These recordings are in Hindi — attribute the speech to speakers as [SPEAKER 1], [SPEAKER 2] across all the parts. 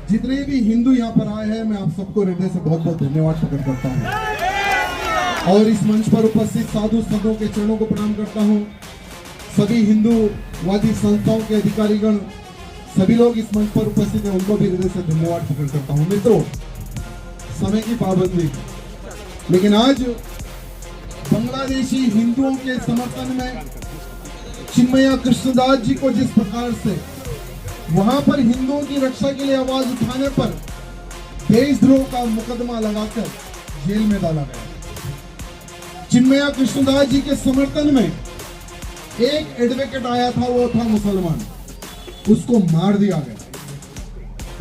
[SPEAKER 1] जितने भी हिंदू यहाँ पर आए हैं, मैं आप सबको हृदय से बहुत बहुत धन्यवाद प्रकट करता हूँ और इस मंच पर उपस्थित साधु संतों के चरणों को प्रणाम करता हूँ। सभी हिंदूवादी संस्थाओं के अधिकारीगण, सभी लोग इस मंच पर उपस्थित हैं, उनको भी हृदय से धन्यवाद प्रकट करता हूँ। मित्रों, समय की पाबंदी, लेकिन आज बांग्लादेशी हिंदुओं के समर्थन में चिन्मया कृष्णदास जी को जिस प्रकार से वहां पर हिंदुओं की रक्षा के लिए आवाज उठाने पर देशद्रोह का मुकदमा लगाकर जेल में डाला गया। चिन्मया कृष्णदास जी के समर्थन में एक एडवोकेट आया था, वो था मुसलमान, उसको मार दिया गया।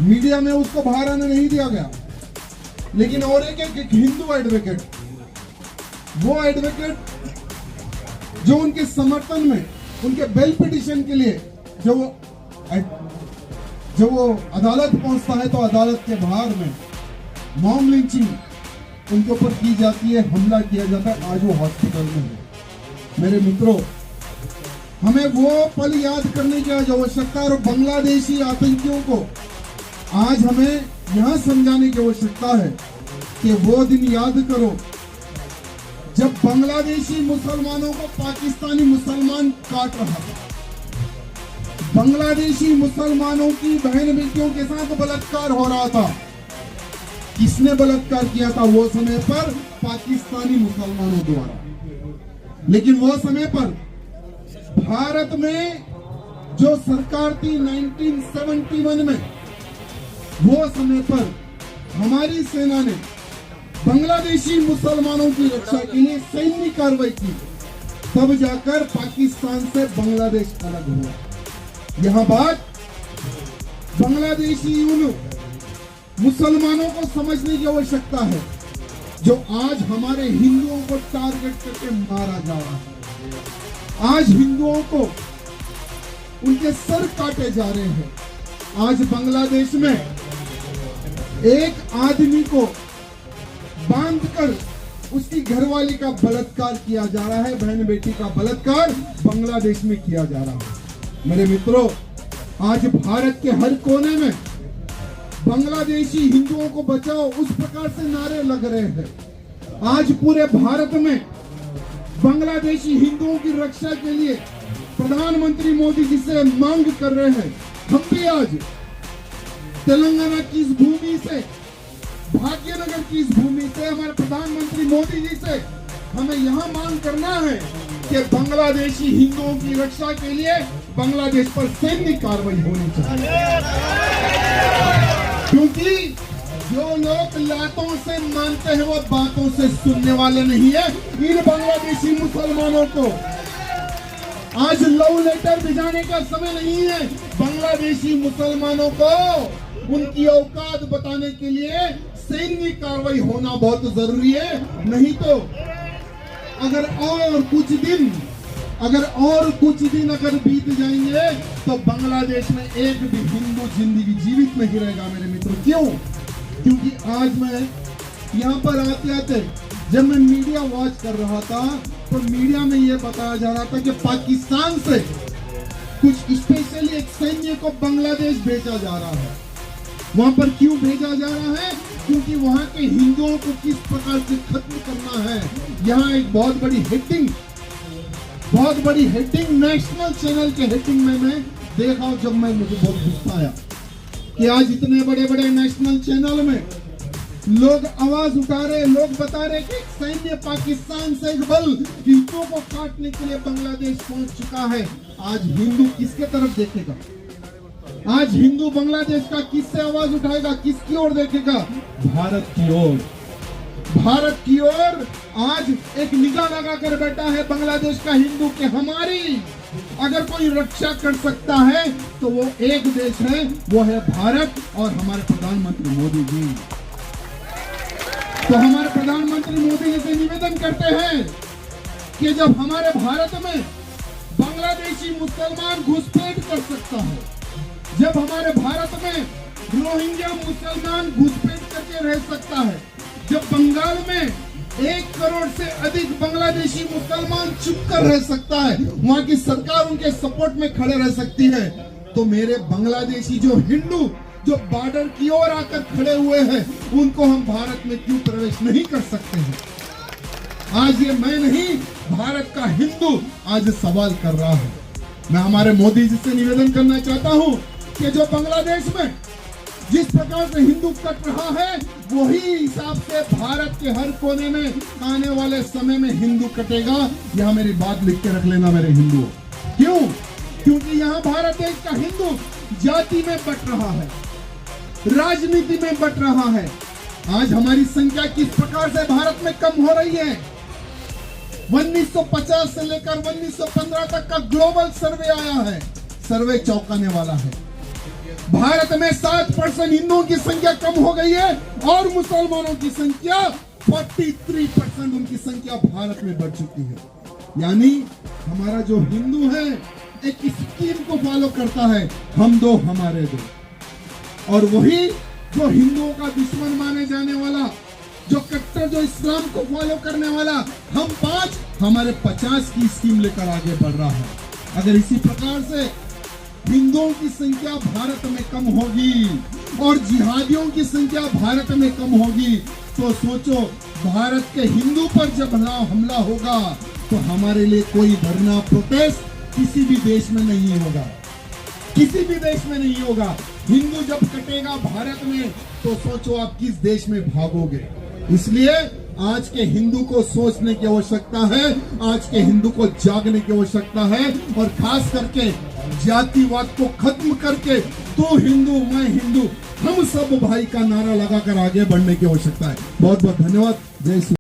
[SPEAKER 1] मीडिया में उसको बाहर आने नहीं दिया गया, लेकिन और एक हिंदू एडवोकेट, वो एडवोकेट जो उनके समर्थन में, उनके बेल पिटिशन के लिए जब वो अदालत पहुंचता है तो अदालत के बाहर में मॉब लिंचिंग उनके ऊपर की जाती है, हमला किया जाता है। आज वो हॉस्पिटल में है। मेरे मित्रों, हमें वो पल याद करने की आज आवश्यकता है और बांग्लादेशी आतंकियों को आज हमें यहां समझाने की आवश्यकता है कि वो दिन याद करो जब बांग्लादेशी मुसलमानों को पाकिस्तानी मुसलमान काट रहा था। बांग्लादेशी मुसलमानों की बहन बेटियों के साथ बलात्कार हो रहा था। किसने बलात्कार किया था? वो समय पर पाकिस्तानी मुसलमानों द्वारा। लेकिन वो समय पर भारत में जो सरकार थी 1971 में, वो समय पर हमारी सेना ने बांग्लादेशी मुसलमानों की रक्षा के लिए सैन्य कार्रवाई की, तब जाकर पाकिस्तान से बांग्लादेश अलग हुआ। यहां बात बांग्लादेशी उन मुसलमानों को समझने की आवश्यकता है जो आज हमारे हिंदुओं को टारगेट करके मारा जा रहा है। आज हिंदुओं को उनके सर काटे जा रहे हैं। आज बांग्लादेश में एक आदमी को बांधकर उसकी घरवाली का बलात्कार किया जा रहा है, बहन बेटी का बलात्कार बांग्लादेश में किया जा रहा है। मेरे मित्रों, आज भारत के हर कोने में बांग्लादेशी हिंदुओं को बचाओ, उस प्रकार से नारे लग रहे हैं। आज पूरे भारत में बांग्लादेशी हिंदुओं की रक्षा के लिए प्रधानमंत्री मोदी जी से मांग कर रहे हैं। हम भी आज तेलंगाना की इस भूमि से, भाग्यनगर की इस भूमि से हमारे प्रधानमंत्री मोदी जी से हमें यहाँ मांग करना है कि बांग्लादेशी हिंदुओं की रक्षा के लिए बांग्लादेश पर सैन्य कार्रवाई होनी चाहिए। क्योंकि जो लोग लातों से मानते हैं वो बातों से सुनने वाले नहीं है। इन बांग्लादेशी मुसलमानों को आज लव लेटर भिजाने का समय नहीं है। बांग्लादेशी मुसलमानों को उनकी औकात बताने के लिए सैन्य कार्रवाई होना बहुत जरूरी है। नहीं तो अगर और कुछ दिन अगर बीत जाएंगे तो बांग्लादेश में एक भी हिंदू जिंदगी जीवित नहीं रहेगा। मेरे मित्रों, क्यों? क्योंकि आज मैं यहाँ पर आते जब मैं मीडिया वॉच कर रहा था तो मीडिया में ये बताया जा रहा था कि पाकिस्तान से कुछ स्पेशली एक सैन्य को बांग्लादेश भेजा जा रहा है। वहां पर क्यों भेजा जा रहा है? क्योंकि वहां के हिंदुओं को किस प्रकार से खत्म करना है। यहाँ एक बहुत बड़ी हेडिंग नेशनल चैनल के हेडिंग में मैं देखा, जब मुझे बहुत गुस्सा आया कि आज इतने बड़े बड़े नेशनल चैनल में लोग आवाज उठा रहे, लोग बता रहे कि सैन्य पाकिस्तान से एक बल हिंदुओं को काटने के लिए बांग्लादेश पहुंच चुका है। आज हिंदू किसके तरफ देखेगा? आज हिंदू बांग्लादेश का किससे आवाज उठाएगा? किसकी ओर देखेगा? भारत की ओर। भारत की ओर आज एक निगाह लगा कर बैठा है बांग्लादेश का हिंदू के हमारी अगर कोई रक्षा कर सकता है तो वो एक देश है, वो है भारत और हमारे प्रधानमंत्री मोदी जी। तो हमारे प्रधानमंत्री मोदी जी से निवेदन करते हैं कि जब हमारे भारत में बांग्लादेशी मुसलमान घुसपैठ कर सकता है, जब हमारे भारत में रोहिंग्या मुसलमान घुसपैठ करके रह सकता है, जब बंगाल में 1 करोड़ से अधिक बांग्लादेशी मुसलमान चुप कर रह सकता है, वहां की सरकार उनके सपोर्ट में खड़े रह सकती है, तो मेरे बांग्लादेशी जो हिंदू जो बॉर्डर की ओर आकर खड़े हुए हैं, उनको हम भारत में क्यों प्रवेश नहीं कर सकते हैं? आज ये मैं नहीं, भारत का हिंदू आज सवाल कर रहा है। मैं हमारे मोदी जी से निवेदन करना चाहता हूं कि जो बांग्लादेश में जिस प्रकार से हिंदू कट रहा है, वही हिसाब से भारत के हर कोने में आने वाले समय में हिंदू कटेगा। यह मेरी बात लिख के रख लेना मेरे हिंदुओं। क्यों? क्योंकि यहाँ भारत देश का हिंदू जाति में बट रहा है, राजनीति में बट रहा है। आज हमारी संख्या किस प्रकार से भारत में कम हो रही है। 1950 से लेकर 1915 तक का ग्लोबल सर्वे आया है, सर्वे चौंकाने वाला है। भारत में 7% हिंदुओं की संख्या कम हो गई है और मुसलमानों की संख्या 43% उनकी संख्या भारत में बढ़ चुकी है। यानी हमारा जो हिंदू है एक स्कीम को फॉलो करता है, हम दो हमारे दो, और वही जो हिंदुओं का दुश्मन माने जाने वाला, जो कट्टर, जो इस्लाम को फॉलो करने वाला, हम 5 हमारे 50 की स्कीम लेकर आगे बढ़ रहा है। अगर इसी प्रकार से हिंदुओं की संख्या भारत में कम होगी और जिहादियों की संख्या भारत में कम होगी, तो सोचो भारत के हिंदू पर जब हमला होगा तो हमारे लिए कोई धरना, प्रोटेस्ट किसी भी देश में नहीं होगा, किसी भी देश में नहीं होगा। हिंदू जब कटेगा भारत में तो सोचो आप किस देश में भागोगे। इसलिए आज के हिंदू को सोचने की आवश्यकता है, आज के हिंदू को जागने की आवश्यकता है, और खास करके जातिवाद को खत्म करके तू हिंदू मैं हिंदू हम सब भाई का नारा लगाकर आगे बढ़ने की आवश्यकता है। बहुत बहुत धन्यवाद। जय श्री